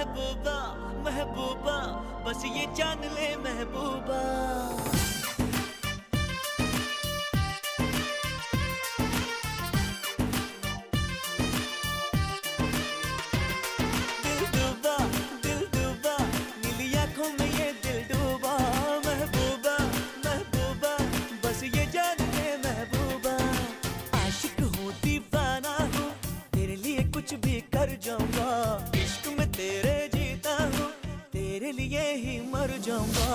महबूबा महबूबा, बस ये जान ले महबूबा। दिल डूबा, नीली आंखों में ये दिल डूबा। महबूबा महबूबा, बस ये जान ले महबूबा। आशिक हूँ दीवाना हूँ, तेरे लिए कुछ भी कर जाऊंगा। इश्क में तेरे जीता हूँ, तेरे लिए ही मर जाऊंगा।